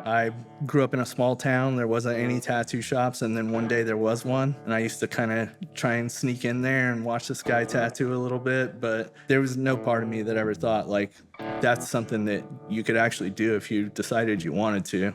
I grew up in a small town. There wasn't any tattoo shops, and then one day there was one, and I used to kind of try and sneak in there and watch this guy tattoo a little bit, but there was no part of me that ever thought, like, that's something that you could actually do if you decided you wanted to.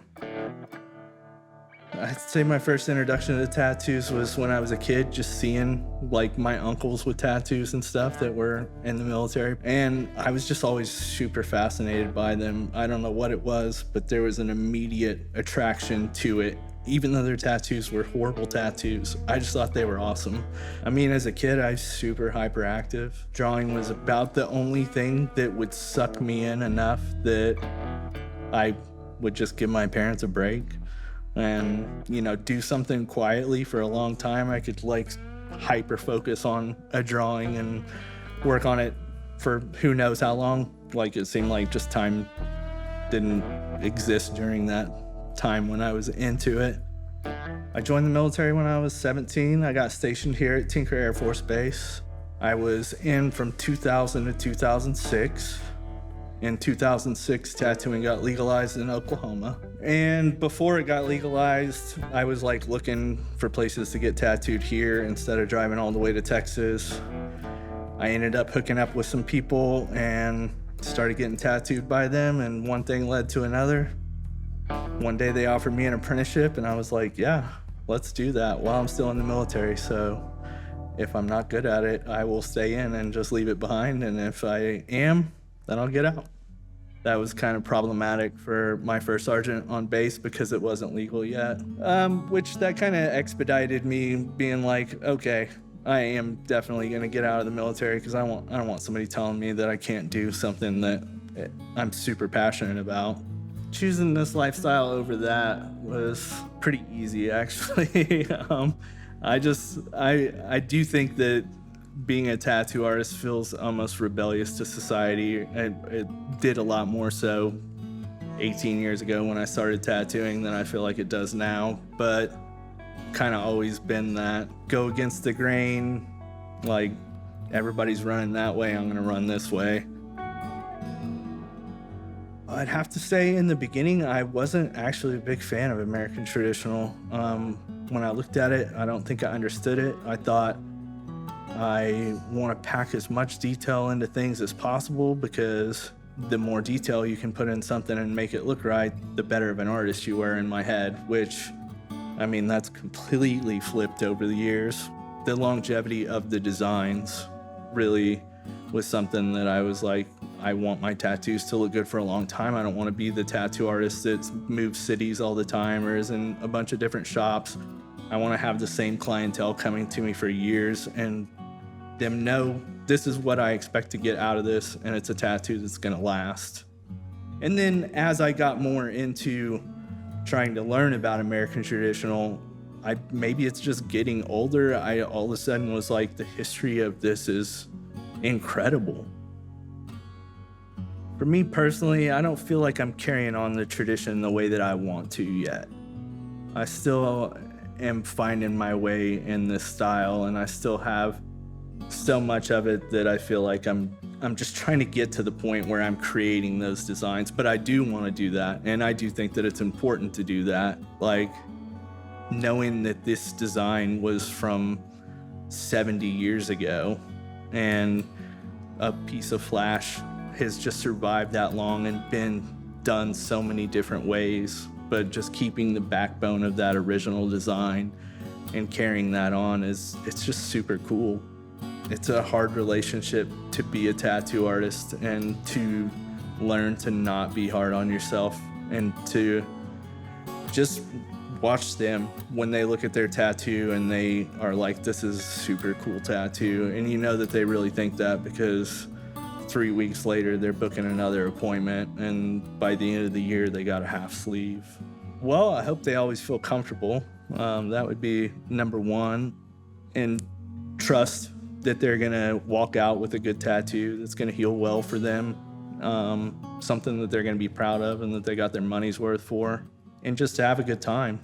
I'd say my first introduction to tattoos was when I was a kid, just seeing like my uncles with tattoos and stuff that were in the military. And I was just always super fascinated by them. I don't know what it was, but there was an immediate attraction to it. Even though their tattoos were horrible tattoos, I just thought they were awesome. I mean, as a kid, I was super hyperactive. Drawing was about the only thing that would suck me in enough that I would just give my parents a break and, do something quietly for a long time. I could like hyper focus on a drawing and work on it for who knows how long. Like it seemed like just time didn't exist during that time when I was into it. I joined the military when I was 17. I got stationed here at Tinker Air Force Base. I was in from 2000 to 2006. In 2006, tattooing got legalized in Oklahoma. And before it got legalized, I was like looking for places to get tattooed here instead of driving all the way to Texas. I ended up hooking up with some people and started getting tattooed by them, and one thing led to another. One day they offered me an apprenticeship, and I was like, yeah, let's do that while I'm still in the military. So if I'm not good at it, I will stay in and just leave it behind. And if I am, then I'll get out. That was kind of problematic for my first sergeant on base because it wasn't legal yet, which that kind of expedited me being like, okay, I am definitely gonna get out of the military because I don't want somebody telling me that I can't do something that I'm super passionate about. Choosing this lifestyle over that was pretty easy, actually. I do think that being a tattoo artist feels almost rebellious to society. It did a lot more so 18 years ago when I started tattooing than I feel like it does now, but kind of always been that go against the grain, like everybody's running that way, I'm gonna run this way. I'd have to say in the beginning, I wasn't actually a big fan of American traditional. When I looked at it, I don't think I understood it. I thought I want to pack as much detail into things as possible because the more detail you can put in something and make it look right, the better of an artist you are in my head, which, I mean, that's completely flipped over the years. The longevity of the designs really was something that I was like, I want my tattoos to look good for a long time. I don't want to be the tattoo artist that moves cities all the time or is in a bunch of different shops. I want to have the same clientele coming to me for years and them know this is what I expect to get out of this, and it's a tattoo that's gonna last. And then as I got more into trying to learn about American traditional, maybe it's just getting older, I all of a sudden was like, the history of this is incredible. For me personally, I don't feel like I'm carrying on the tradition the way that I want to yet. I still am finding my way in this style, and I still have so much of it that I feel like I'm just trying to get to the point where I'm creating those designs. But I do want to do that, and I do think that it's important to do that. Like knowing that this design was from 70 years ago and a piece of flash has just survived that long and been done so many different ways, but just keeping the backbone of that original design and carrying that on it's just super cool. It's a hard relationship to be a tattoo artist and to learn to not be hard on yourself and to just watch them when they look at their tattoo and they are like, this is a super cool tattoo. And you know that they really think that because 3 weeks later, they're booking another appointment, and by the end of the year, they got a half sleeve. Well, I hope they always feel comfortable. That would be number one. And trust that they're gonna walk out with a good tattoo that's gonna heal well for them, something that they're gonna be proud of and that they got their money's worth for, and just to have a good time.